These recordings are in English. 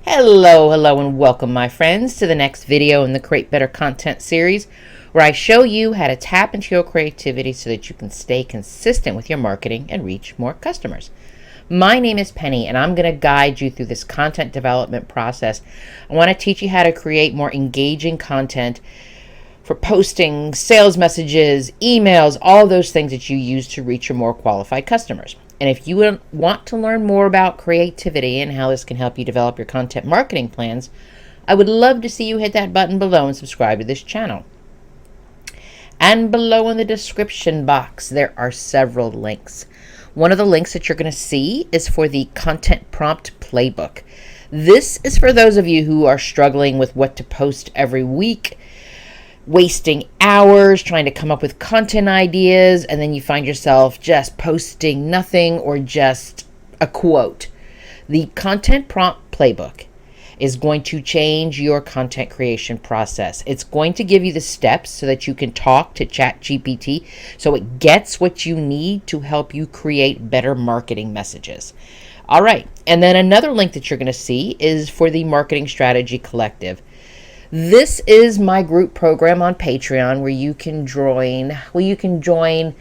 Hello, and welcome, my friends, to the next video in the Create Better Content series, where I show you how to tap into your creativity so that you can stay consistent with your marketing and reach more customers. My name is Penny, and I'm going to guide you through this content development process. I want to teach you how to create more engaging content for posting, sales messages, emails, all those things that you use to reach your more qualified customers. And if you want to learn more about creativity and how this can help you develop your content marketing plans, I would love to see you hit that button below and subscribe to this channel. And below in the description box, there are several links. One of the links that you're going to see is for the Content Prompt Playbook. This is for those of you who are struggling with what to post every week, wasting hours trying to come up with content ideas, and then you find yourself just posting nothing or just a quote. The Content Prompt Playbook is going to change your content creation process. It's going to give you the steps so that you can talk to ChatGPT so it gets what you need to help you create better marketing messages. All right, and then another link that you're going to see is for the Marketing Strategy Collective. This is my group program on Patreon where you can join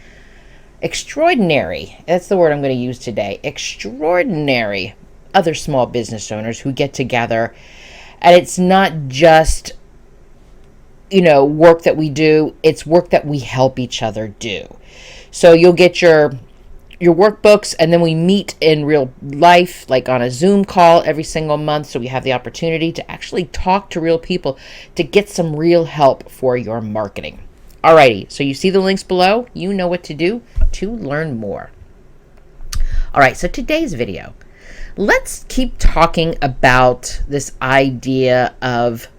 extraordinary, that's the word I'm going to use today, extraordinary other small business owners who get together. And it's not just, work that we do, it's work that we help each other do. So you'll get your workbooks, and then we meet in real life, like on a Zoom call every single month, so we have the opportunity to actually talk to real people to get some real help for your marketing. Alrighty, so you see the links below. You know what to do to learn more. Alright, so today's video, let's keep talking about this idea of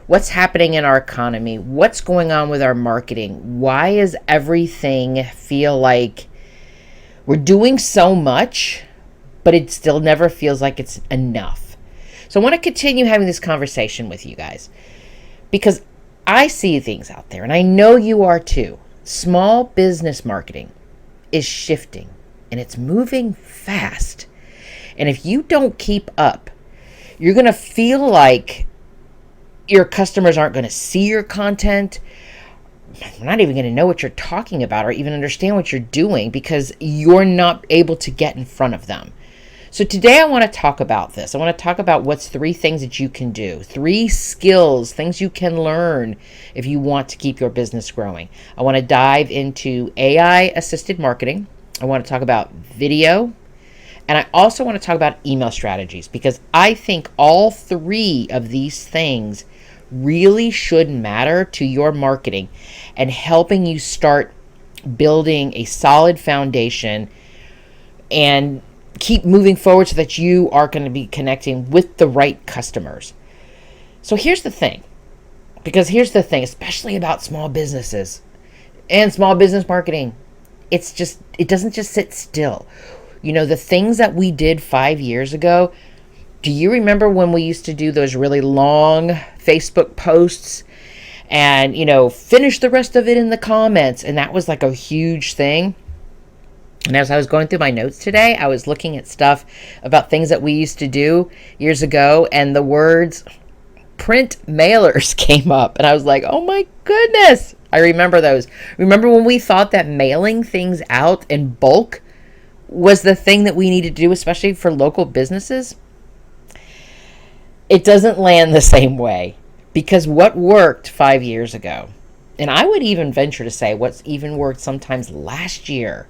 what's happening in our economy, what's going on with our marketing. Why does everything feel like we're doing so much, but it still never feels like it's enough? So I want to continue having this conversation with you guys because I see things out there, and I know you are too. Small business marketing is shifting, and it's moving fast. And if you don't keep up, you're going to feel like your customers aren't going to see your content. They're not even going to know what you're talking about or even understand what you're doing because you're not able to get in front of them. So today I want to talk about this. I want to talk about what's 3 things that you can do, 3 skills, things you can learn if you want to keep your business growing. I want to dive into AI-assisted marketing. I want to talk about video. And I also want to talk about email strategies because I think all 3 of these things really should matter to your marketing and helping you start building a solid foundation and keep moving forward so that you are going to be connecting with the right customers. So here's the thing, especially about small businesses and small business marketing, it doesn't just sit still. The things that we did 5 years ago, do you remember when we used to do those really long Facebook posts and, finish the rest of it in the comments? And that was like a huge thing. And as I was going through my notes today, I was looking at stuff about things that we used to do years ago, and the words print mailers came up. And I was like, oh my goodness, I remember those. Remember when we thought that mailing things out in bulk was the thing that we needed to do, especially for local businesses? It doesn't land the same way because what worked 5 years ago, and I would even venture to say what's even worked sometimes last year,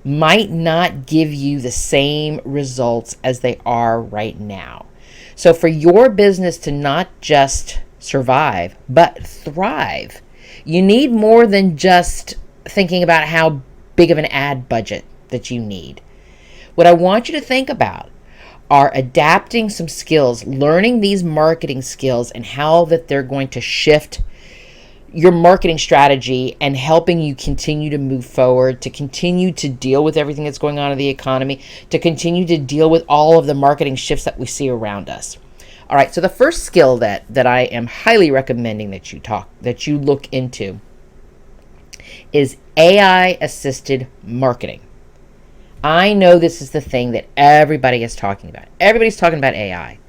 might not give you the same results as they are right now. So for your business to not just survive, but thrive, you need more than just thinking about how big of an ad budget that you need. What I want you to think about are adapting some skills, learning these marketing skills and how that they're going to shift your marketing strategy and helping you continue to move forward, to continue to deal with everything that's going on in the economy, to continue to deal with all of the marketing shifts that we see around us. All right, so the first skill that I am highly recommending that you look into is AI-assisted marketing. I know this is the thing that everybody is talking about. Everybody's talking about AI.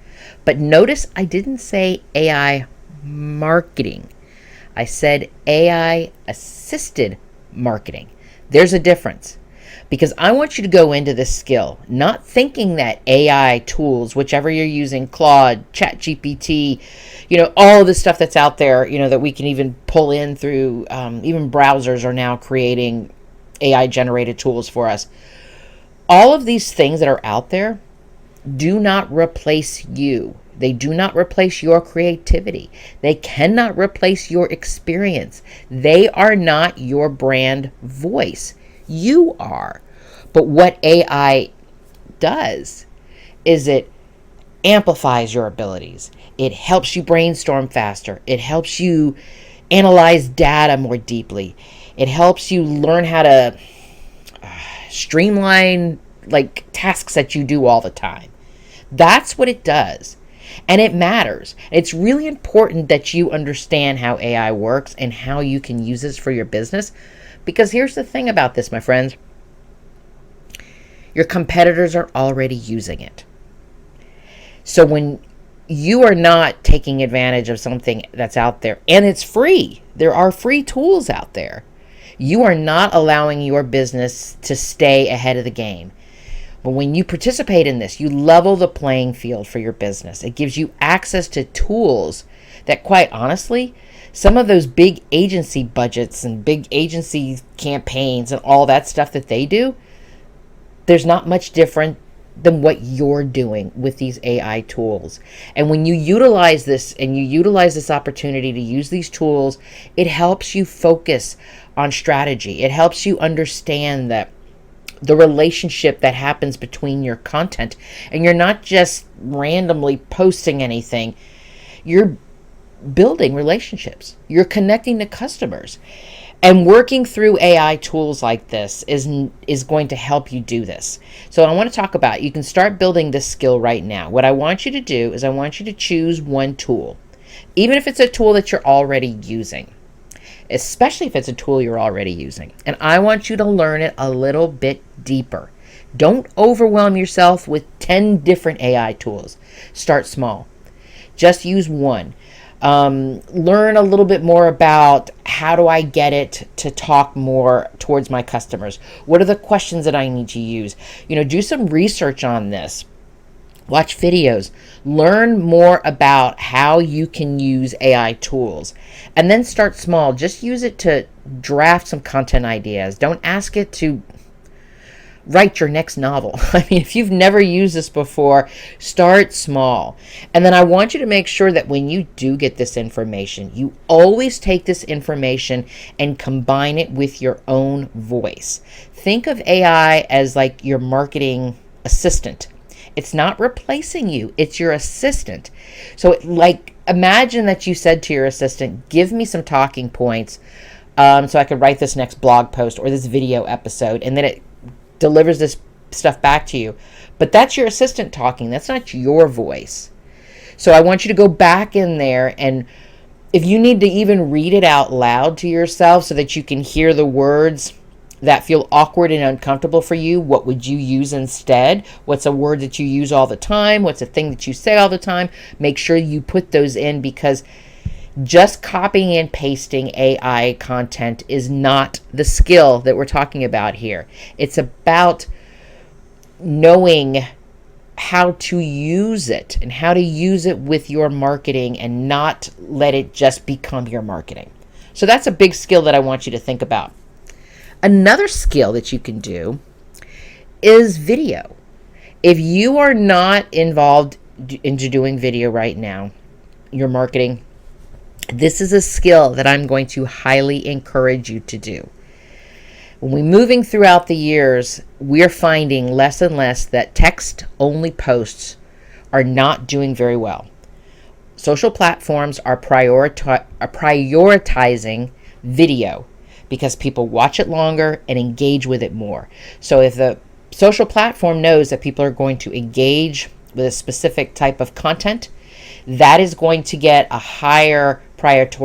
But notice I didn't say AI marketing. I said AI assisted marketing. There's a difference, because I want you to go into this skill not thinking that AI tools, whichever you're using, Claude, ChatGPT, all of the stuff that's out there, that we can even pull in through, even browsers are now creating AI generated tools for us. All of these things that are out there do not replace you. They do not replace your creativity. They cannot replace your experience. They are not your brand voice. You are. But what AI does is it amplifies your abilities. It helps you brainstorm faster. It helps you analyze data more deeply. It helps you learn how to streamline tasks that you do all the time. That's what it does. And it matters. It's really important that you understand how AI works and how you can use this for your business. Because here's the thing about this, my friends. Your competitors are already using it. So when you are not taking advantage of something that's out there, and it's free, there are free tools out there, you are not allowing your business to stay ahead of the game. But when you participate in this, you level the playing field for your business. It gives you access to tools that, quite honestly, some of those big agency budgets and big agency campaigns and all that stuff that they do, there's not much different than what you're doing with these AI tools. And when you utilize this and you utilize this opportunity to use these tools, it helps you focus on strategy. It helps you understand that the relationship that happens between your content, and you're not just randomly posting anything. You're building relationships. You're connecting to customers. And working through AI tools like this is going to help you do this. So I want to talk about, you can start building this skill right now. What I want you to do is I want you to choose one tool, even if it's a tool that you're already using, especially if it's a tool you're already using. And I want you to learn it a little bit deeper. Don't overwhelm yourself with 10 different AI tools. Start small. Just use one. Learn a little bit more about how do I get it to talk more towards my customers? What are the questions that I need to use? Do some research on this. Watch videos. Learn more about how you can use AI tools. And then start small. Just use it to draft some content ideas. Don't ask it to write your next novel. I mean, if you've never used this before, start small. And then I want you to make sure that when you do get this information, you always take this information and combine it with your own voice. Think of AI as like your marketing assistant. It's not replacing you. It's your assistant. So imagine that you said to your assistant, give me some talking points so I could write this next blog post or this video episode, and then it delivers this stuff back to you. But that's your assistant talking. That's not your voice. So I want you to go back in there, and if you need to even read it out loud to yourself so that you can hear the words that feel awkward and uncomfortable for you, what would you use instead? What's a word that you use all the time? What's a thing that you say all the time? Make sure you put those in, because just copying and pasting AI content is not the skill that we're talking about here. It's about knowing how to use it and how to use it with your marketing and not let it just become your marketing. So that's a big skill that I want you to think about. Another skill that you can do is video. If you are not involved into doing video right now, your marketing, this is a skill that I'm going to highly encourage you to do. When we're moving throughout the years, we're finding less and less that text-only posts are not doing very well. Social platforms are prioritizing video because people watch it longer and engage with it more. So if the social platform knows that people are going to engage with a specific type of content, that is going to get a higher priority.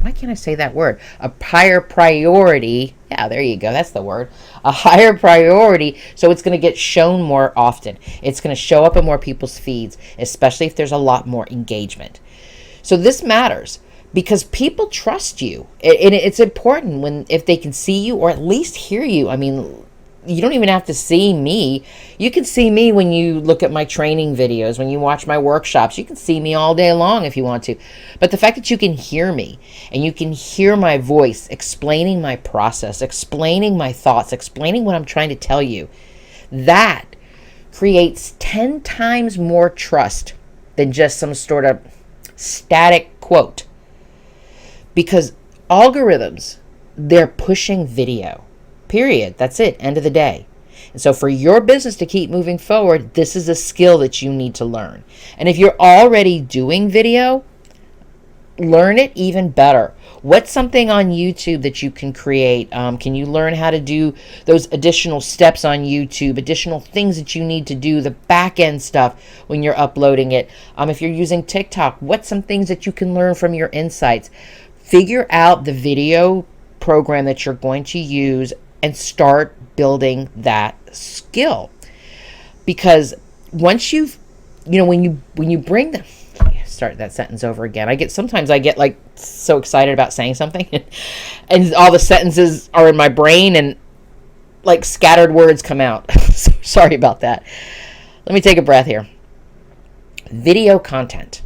Why can't I say that word? A higher priority Yeah, there you go. That's the word. A higher priority. So it's going to get shown more often. It's going to show up in more people's feeds, especially if there's a lot more engagement. So this matters because people trust you. And it's important when if they can see you or at least hear you. I mean, you don't even have to see me. You can see me when you look at my training videos, when you watch my workshops. You can see me all day long if you want to. But the fact that you can hear me and you can hear my voice explaining my process, explaining my thoughts, explaining what I'm trying to tell you, that creates 10 times more trust than just some sort of static quote. Because algorithms, they're pushing video. Period. That's it. End of the day. And so for your business to keep moving forward, this is a skill that you need to learn. And if you're already doing video, learn it even better. What's something on YouTube that you can create? Can you learn how to do those additional steps on YouTube, additional things that you need to do, the back end stuff when you're uploading it? If you're using TikTok, what's some things that you can learn from your insights? Figure out the video program that you're going to use and start building that skill. Because once when you bring the start that sentence over again. Sometimes I get like so excited about saying something and all the sentences are in my brain and like scattered words come out. So sorry about that. Let me take a breath here. Video content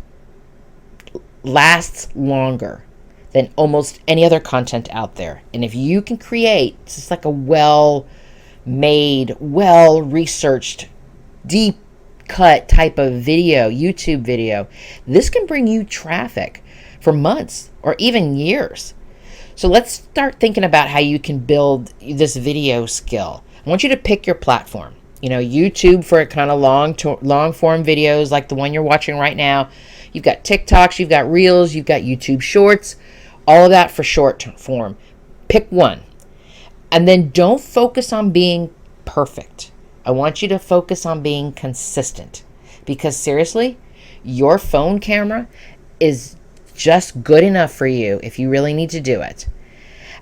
lasts longer than almost any other content out there. And if you can create just like a well-made, well-researched, deep cut type of video, YouTube video, this can bring you traffic for months or even years. So let's start thinking about how you can build this video skill. I want you to pick your platform. YouTube for kind of long form videos like the one you're watching right now. You've got TikToks, you've got Reels, you've got YouTube Shorts, all of that for short form. Pick one. And then don't focus on being perfect. I want you to focus on being consistent. Because seriously, your phone camera is just good enough for you if you really need to do it.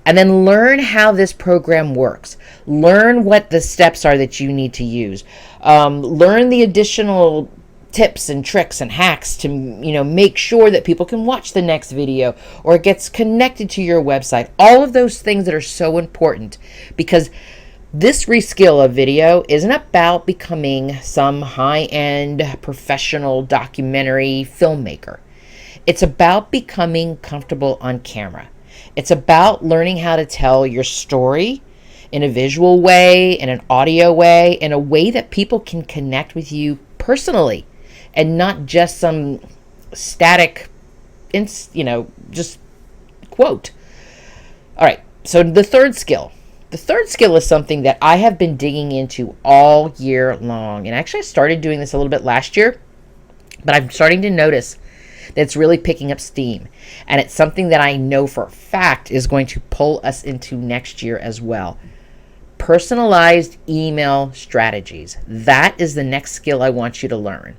And then learn how this program works. Learn what the steps are that you need to use. Learn the additional tips and tricks and hacks to make sure that people can watch the next video or it gets connected to your website. All of those things that are so important, because this reskill of video isn't about becoming some high-end professional documentary filmmaker. It's about becoming comfortable on camera. It's about learning how to tell your story in a visual way, in an audio way, in a way that people can connect with you personally and not just some static, just quote. All right, so the third skill. The third skill is something that I have been digging into all year long. And actually I started doing this a little bit last year, but I'm starting to notice that it's really picking up steam. And it's something that I know for a fact is going to pull us into next year as well. Personalized email strategies. That is the next skill I want you to learn.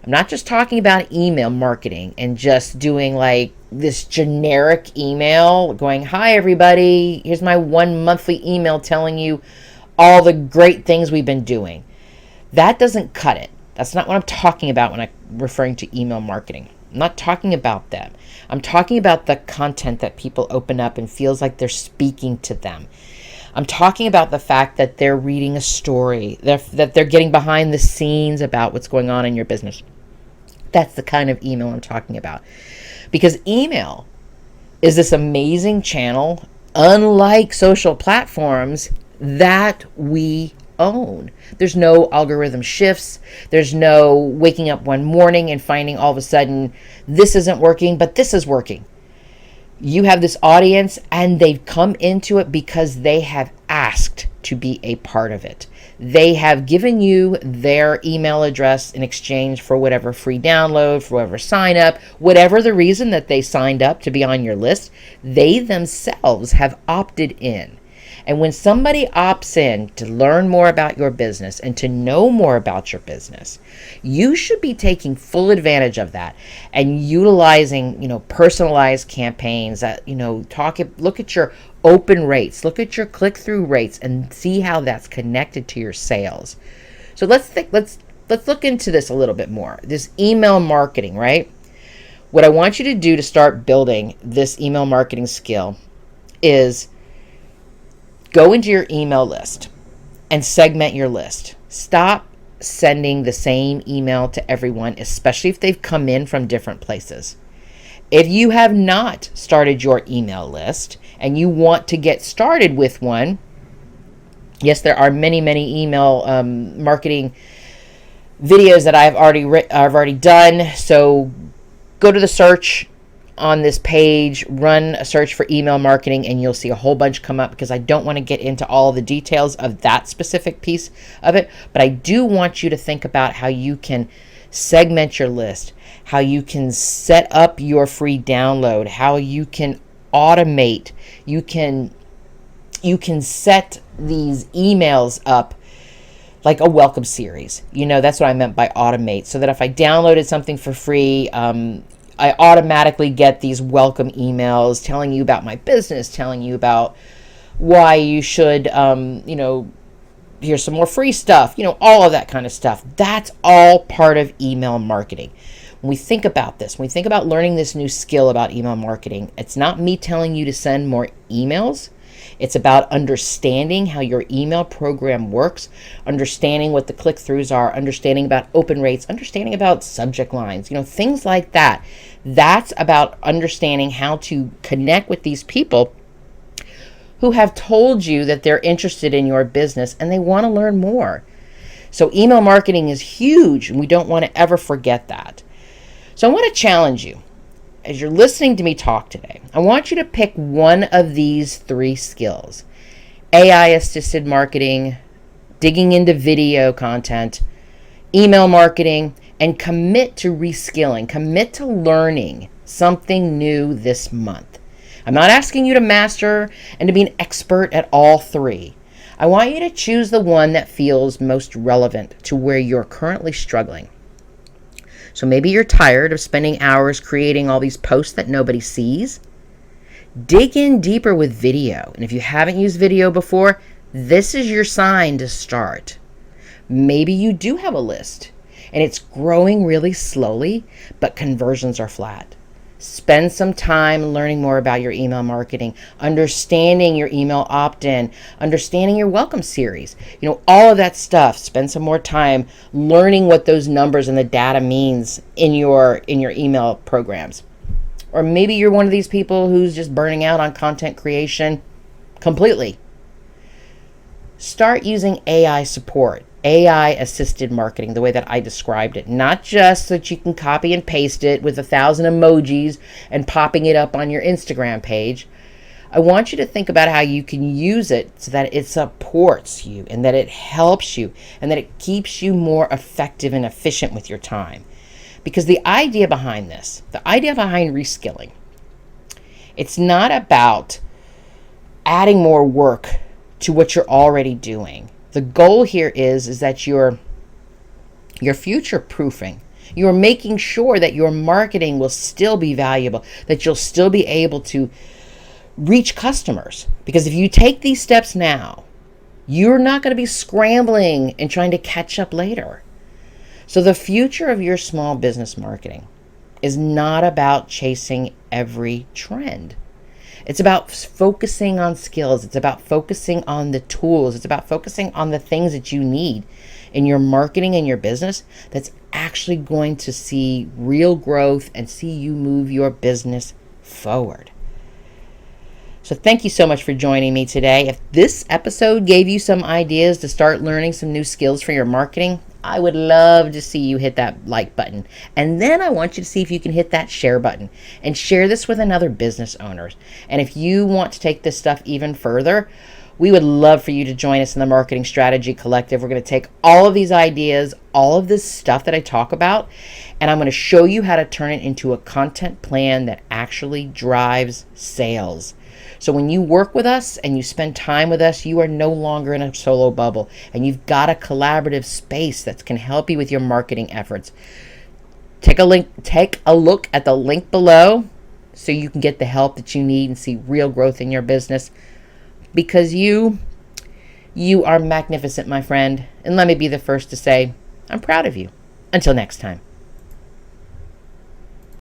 I'm not just talking about email marketing and just doing like this generic email going, hi everybody, here's my one monthly email telling you all the great things we've been doing. That doesn't cut it. That's not what I'm talking about when I'm referring to email marketing. I'm not talking about that. I'm talking about the content that people open up and feels like they're speaking to them. I'm talking about the fact that they're reading a story, that they're getting behind the scenes about what's going on in your business. That's the kind of email I'm talking about. Because email is this amazing channel, unlike social platforms, that we own. There's no algorithm shifts. There's no waking up one morning and finding all of a sudden this isn't working, but this is working. You have this audience and they've come into it because they have asked to be a part of it. They have given you their email address in exchange for whatever free download, for whatever sign up, whatever the reason that they signed up to be on your list, they themselves have opted in. And when somebody opts in to learn more about your business and to know more about your business, you should be taking full advantage of that and utilizing, personalized campaigns that, look at your open rates. Look at your click-through rates and see how that's connected to your sales. So let's look into this a little bit more. This email marketing, right? What I want you to do to start building this email marketing skill is go into your email list and segment your list. Stop sending the same email to everyone, especially if they've come in from different places. If you have not started your email list and you want to get started with one, yes, there are many email marketing videos that I've already done. So go to the search on this page, run a search for email marketing, and you'll see a whole bunch come up, because I don't want to get into all the details of that specific piece of it. But I do want you to think about how you can segment your list, how you can set up your free download, how you can automate, you can set these emails up like a welcome series. That's what I meant by automate. So that if I downloaded something for free, I automatically get these welcome emails telling you about my business, telling you about why you should, here's some more free stuff, all of that kind of stuff. That's all part of email marketing. When we think about this, when we think about learning this new skill about email marketing, it's not me telling you to send more emails. It's about understanding how your email program works, understanding what the click-throughs are, understanding about open rates, understanding about subject lines, things like that. That's about understanding how to connect with these people who have told you that they're interested in your business and they want to learn more. So email marketing is huge, and we don't want to ever forget that. So I want to challenge you. As you're listening to me talk today, I want you to pick one of these 3 skills: AI-assisted marketing, digging into video content, email marketing, and commit to reskilling, commit to learning something new this month. I'm not asking you to master and to be an expert at all 3. I want you to choose the one that feels most relevant to where you're currently struggling. So maybe you're tired of spending hours creating all these posts that nobody sees. Dig in deeper with video. And if you haven't used video before, this is your sign to start. Maybe you do have a list and it's growing really slowly, but conversions are flat. Spend some time learning more about your email marketing, understanding your email opt-in, understanding your welcome series, all of that stuff. Spend some more time learning what those numbers and the data means in your email programs. Or maybe you're one of these people who's just burning out on content creation completely. Start using AI support, AI-assisted marketing, the way that I described it. Not just so that you can copy and paste it with 1,000 emojis and popping it up on your Instagram page. I want you to think about how you can use it so that it supports you and that it helps you and that it keeps you more effective and efficient with your time. Because the idea behind this, the idea behind reskilling, it's not about adding more work to what you're already doing. The goal here is that you're future proofing. You're making sure that your marketing will still be valuable, that you'll still be able to reach customers. Because if you take these steps now, you're not going to be scrambling and trying to catch up later. So the future of your small business marketing is not about chasing every trend. It's about focusing on skills. It's about focusing on the tools. It's about focusing on the things that you need in your marketing and your business that's actually going to see real growth and see you move your business forward. So thank you so much for joining me today. If this episode gave you some ideas to start learning some new skills for your marketing, I would love to see you hit that like button. And then I want you to see if you can hit that share button and share this with another business owners. And if you want to take this stuff even further, we would love for you to join us in the Marketing Strategy Collective. We're going to take all of these ideas, all of this stuff that I talk about, and I'm going to show you how to turn it into a content plan that actually drives sales. So when you work with us and you spend time with us, you are no longer in a solo bubble, and you've got a collaborative space that can help you with your marketing efforts. Take a look at the link below so you can get the help that you need and see real growth in your business. because you are magnificent, my friend. And let me be the first to say, I'm proud of you. Until next time.